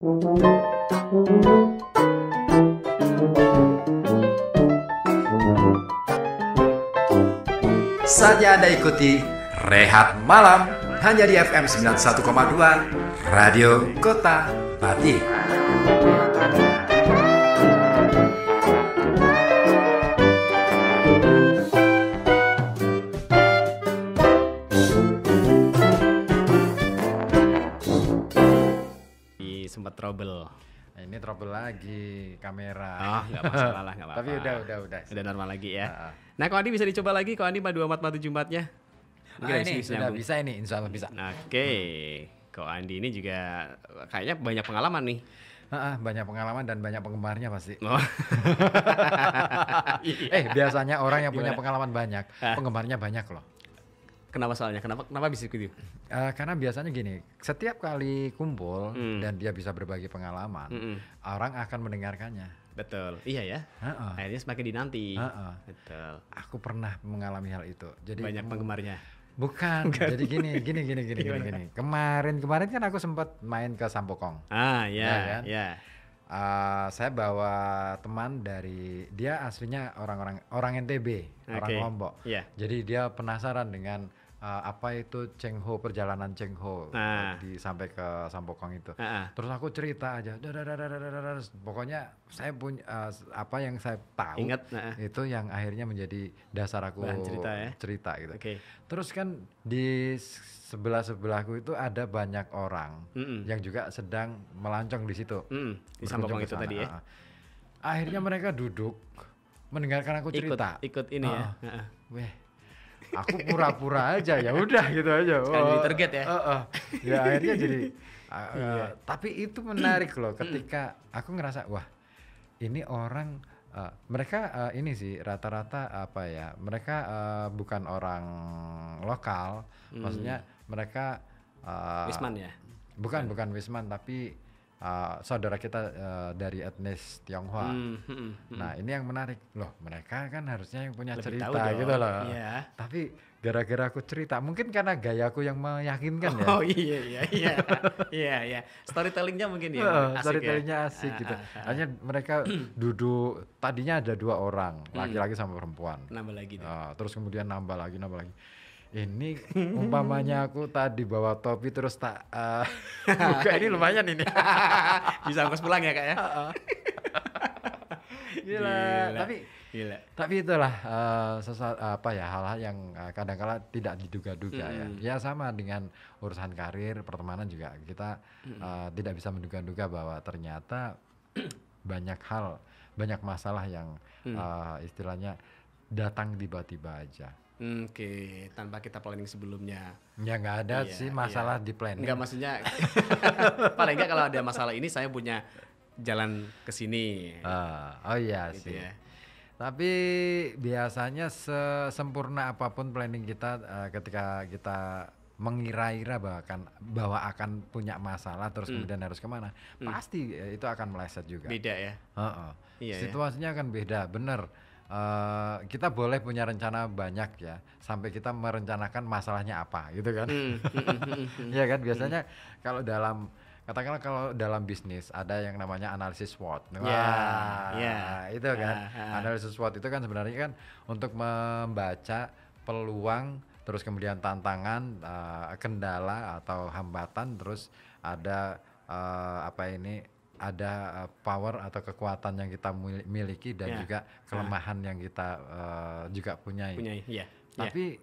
Saatnya Anda ikuti Rehat Malam hanya di FM 91,2 Radio Kota Pati. Sempat trouble. Ini trouble lagi kamera. Oh, nggak masalah lah, nggak apa-apa. Tapi udah. Udah normal lagi ya. Nah, Ko Andi bisa dicoba lagi. Ko Andi madu amat madu Jumatnya. Ini sudah bisa ini, insya Allah bisa. Oke. Ko Andi ini juga kayaknya banyak pengalaman nih. Banyak pengalaman dan banyak penggemarnya pasti. Oh. Biasanya orang yang punya pengalaman banyak, penggemarnya banyak loh. Kenapa soalnya? Kenapa bisa gitu? Karena biasanya gini, setiap kali kumpul dan dia bisa berbagi pengalaman, orang akan mendengarkannya. Betul. Iya ya. Akhirnya semakin dinanti. Betul. Aku pernah mengalami hal itu. Jadi banyak penggemarnya. Bukan. Jadi gini. Kemarin kan aku sempat main ke Sampokong. Iya. Saya bawa teman dari dia aslinya orang NTB, orang Lombok. Yeah. Jadi dia penasaran dengan apa itu Cengho, perjalanan Cengho sampai ke Sampokong itu. Terus aku cerita aja, pokoknya saya punya apa yang saya tahu itu yang akhirnya menjadi dasar aku cerita gitu. Terus kan di sebelahku itu ada banyak orang yang juga sedang melancong di situ. Di Sampokong itu tadi ya. Akhirnya mereka duduk mendengarkan aku cerita. Ikut ini ya. Aku pura-pura aja, ya udah gitu aja. Sekali jadi target ya. Ya akhirnya jadi. Tapi itu menarik loh, ketika aku ngerasa wah ini orang mereka ini sih rata-rata apa ya, mereka bukan orang lokal, maksudnya mereka Wisman ya? Bukan Wisman, tapi saudara kita dari etnis Tionghoa. Nah ini yang menarik loh, mereka kan harusnya yang punya lebih cerita gitu loh. Iya. Tapi gara-gara aku cerita, mungkin karena gayaku yang meyakinkan ya. Oh iya. Storytellingnya mungkin ya. Storytellingnya asik gitu. Hanya mereka duduk, tadinya ada 2 orang, laki-laki sama perempuan. Nambah lagi deh. Terus kemudian nambah lagi. Ini umpamanya aku tadi bawa topi terus tak buka, ini lumayan ini. Bisa ongkos pulang ya Kak ya. Gila. Tapi itulah hal-hal yang kadang-kala tidak diduga-duga ya. Ya sama dengan urusan karir, pertemanan juga kita tidak bisa menduga-duga bahwa ternyata banyak masalah yang istilahnya datang tiba-tiba aja. Oke, tanpa kita planning sebelumnya. Ya nggak ada sih masalah di planning. Nggak, maksudnya paling nggak kalau ada masalah ini saya punya jalan ke sini. Iya gitu sih. Ya. Tapi biasanya sesempurna apapun planning kita, ketika kita mengira-ira bahwa akan punya masalah terus kemudian harus kemana, pasti itu akan meleset juga. Beda ya. Situasinya akan beda, bener. Kita boleh punya rencana banyak ya, sampai kita merencanakan masalahnya apa gitu kan. Ya kan biasanya katakanlah kalau dalam bisnis ada yang namanya analisis SWOT. Itu kan. Analisis SWOT itu kan sebenarnya kan untuk membaca peluang, terus kemudian tantangan, kendala atau hambatan, terus ada ada power atau kekuatan yang kita miliki dan juga kelemahan yang kita juga punya. Tapi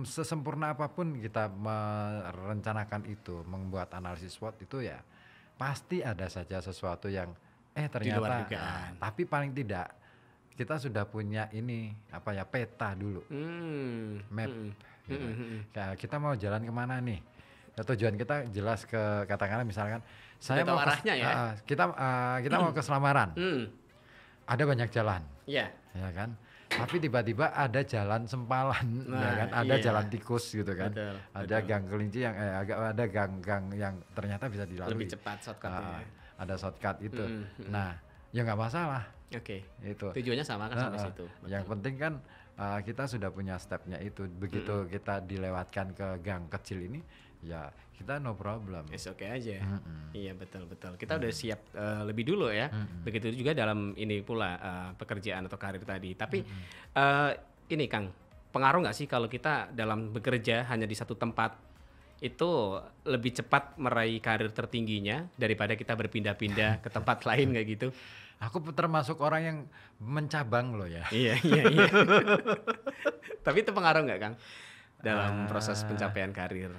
sesempurna apapun kita merencanakan itu, membuat analisis SWOT itu ya pasti ada saja sesuatu yang ternyata tapi paling tidak kita sudah punya ini peta dulu, map. Gitu. Kita mau jalan kemana nih? Tujuan kita jelas, katakanlah misalkan saya mau arahnya ya. Kita mau ke Selamaran. Ada banyak jalan. Ya kan? Tapi tiba-tiba ada jalan sempalan, ya kan? Ada jalan tikus gitu kan. Ada gang kelinci yang ada gang-gang yang ternyata bisa dilalui. Lebih cepat shortcutnya. Ada shortcut itu. Nah, ya nggak masalah. Itu. Tujuannya sama kan sampai situ. Yang penting kan kita sudah punya stepnya itu. Begitu kita dilewatkan ke gang kecil ini, ya kita no problem. Oke aja. Iya betul. Kita udah siap lebih dulu ya. Begitu juga dalam ini pula pekerjaan atau karir tadi. Tapi ini Kang, pengaruh nggak sih kalau kita dalam bekerja hanya di satu tempat itu lebih cepat meraih karir tertingginya daripada kita berpindah-pindah ke tempat lain kayak gitu? Aku termasuk orang yang mencabang loh ya. Iya. Tapi itu pengaruh nggak Kang dalam proses pencapaian karir?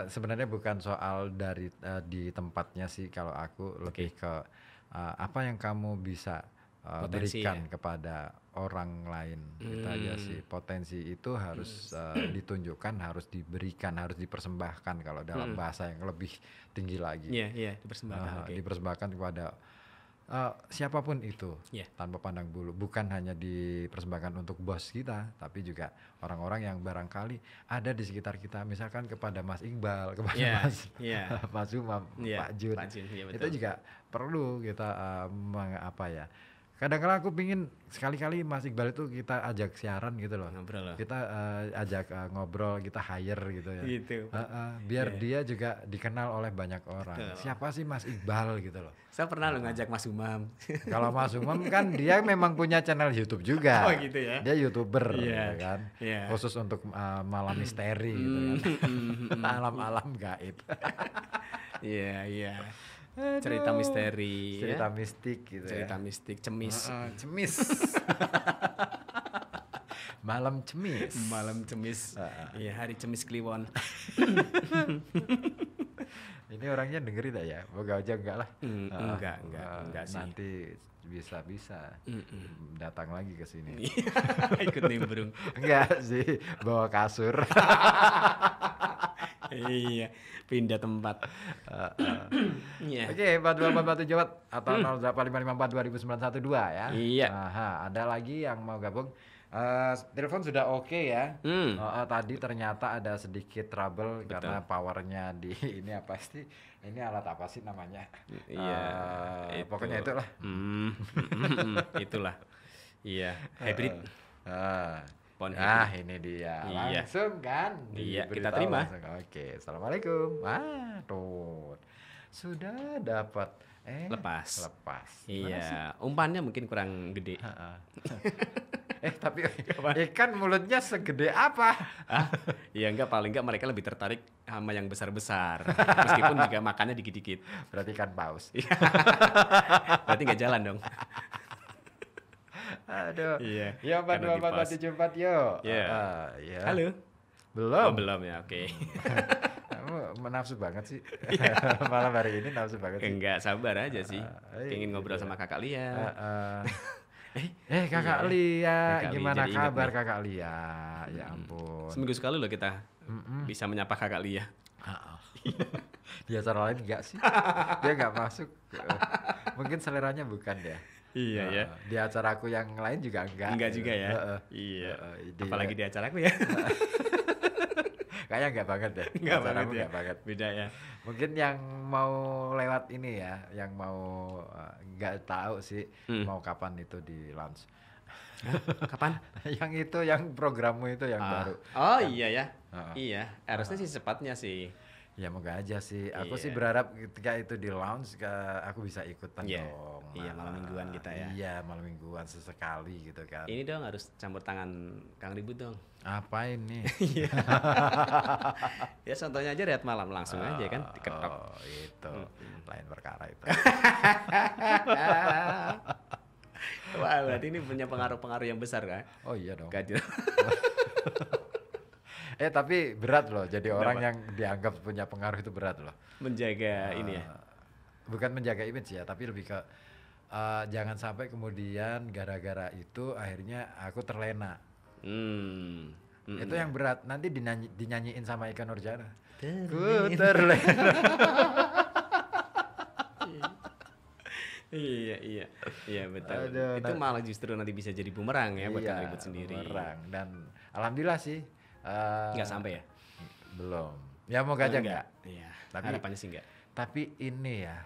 Sebenarnya bukan soal dari di tempatnya sih, kalau aku lebih ke apa yang kamu bisa berikan kepada orang lain. Itu aja sih. Potensi itu harus ditunjukkan, harus diberikan, harus dipersembahkan kalau dalam bahasa yang lebih tinggi lagi. Iya, dipersembahkan. Dipersembahkan kepada siapapun itu, tanpa pandang bulu. Bukan hanya dipersembahkan untuk bos kita, tapi juga orang-orang yang barangkali ada di sekitar kita. Misalkan kepada Mas Iqbal, kepada Mas Umam, Pak Jun. Itu juga perlu kita kadang-kadang aku pingin sekali-kali Mas Iqbal itu kita ajak siaran gitu loh. Ngobrol loh. Kita ajak ngobrol, kita hire gitu ya. Gitu. Biar dia juga dikenal oleh banyak orang. Betul. Siapa sih Mas Iqbal gitu loh. Saya pernah lo ngajak Mas Umam. Kalau Mas Umam kan dia memang punya channel YouTube juga. Oh gitu ya. Dia YouTuber ya kan. Khusus untuk malam misteri gitu kan. Alam-alam gaib. Iya. Cerita misteri, cerita mistik gitu. Cerita mistik, cemis. Cemis. Malam cemis. Iya, hari cemis Kliwon. Ini orangnya dengerin tak ya? Moga aja enggak lah. Enggak sih. Nanti bisa datang lagi ke sini. Ikut nimbrung. Enggak sih, bawa kasur. Iya, pindah tempat. Oke, 4247 atau 08554 200912 ya. Iya. Ada lagi yang mau gabung. Telepon sudah oke ya. Tadi ternyata ada sedikit trouble. Betul. Karena powernya di ini apa sih? Ini alat apa sih namanya? Iya. Pokoknya itulah. Itulah. Iya. Hybrid. Ini dia. Langsung kan? Iya, kita terima. Oke, assalamualaikum. Tuh. Sudah dapat. Lepas. Iya. Umpannya mungkin kurang gede. Tapi ikan mulutnya segede apa? Ya enggak, paling enggak mereka lebih tertarik sama yang besar-besar. Meskipun juga makannya dikit-dikit. Berarti ikan paus. Berarti enggak jalan dong. Aduh. Iya. Ya 4247 yuk. Iya. Halo. Belum. Belum ya, oke. Kamu nafsu banget sih. Malam hari ini nafsu banget sih. Enggak, sabar aja sih. Pengen ngobrol sama Kakak Lia. Kakak Lia, gimana kabar Kakak Lia? Ya ampun. Seminggu sekali loh kita bisa menyapa Kakak Lia. Di acara lain enggak sih? Dia enggak masuk. Mungkin seleranya bukan deh. Iya ya. Di acara aku yang lain juga enggak. Enggak juga ya. Iya. Apalagi di acara aku ya. Kayaknya enggak banget deh. Enggak banget ya. Enggak banget. Beda ya. Mungkin yang mau lewat ini ya, yang mau enggak tahu sih mau kapan itu di launch. Kapan? Yang itu, yang programmu itu yang baru. Oh iya ya. Iya, harusnya sih cepatnya sih. Ya moga aja sih. Aku sih berharap ketika itu di launch aku bisa ikutan dong. Iya, malam mingguan kita ya. Iya, malam mingguan sesekali gitu kan. Ini dong harus campur tangan Kang Ribut dong. Apa ini? Iya. Ya contohnya aja Rehat Malam langsung aja kan diketok. Oh, itu. Lain perkara itu. Wah, berarti ini punya pengaruh-pengaruh yang besar kan? Oh iya dong. Gajah. Tapi berat loh, jadi orang yang dianggap punya pengaruh itu berat loh. Menjaga ini ya? Bukan menjaga image ya, tapi lebih ke jangan sampai kemudian gara-gara itu akhirnya aku terlena. Itu yang berat, nanti dinyanyiin sama Ika Nurjana. Ku terlena. Iya betul. Itu malah justru nanti bisa jadi bumerang ya buat Kang Ribut sendiri. Bumerang, dan alhamdulillah sih. Nggak sampai ya? Belum. Ya moga aja enggak. Iya. Harapannya sih enggak. Tapi ini ya,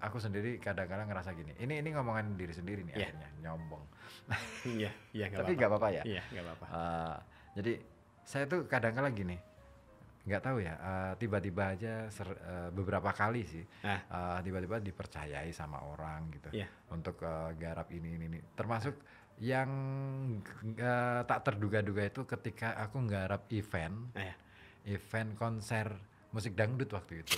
aku sendiri kadang-kadang ngerasa gini. Ini ngomongan diri sendiri nih akhirnya, nyombong. Iya, tapi enggak apa-apa ya? Iya, enggak apa-apa. Jadi saya tuh kadang-kadang gini. nggak tahu ya, tiba-tiba aja beberapa kali sih, tiba-tiba dipercayai sama orang gitu untuk garap ini. Termasuk yang tak terduga-duga itu ketika aku nggarap event konser musik dangdut waktu itu.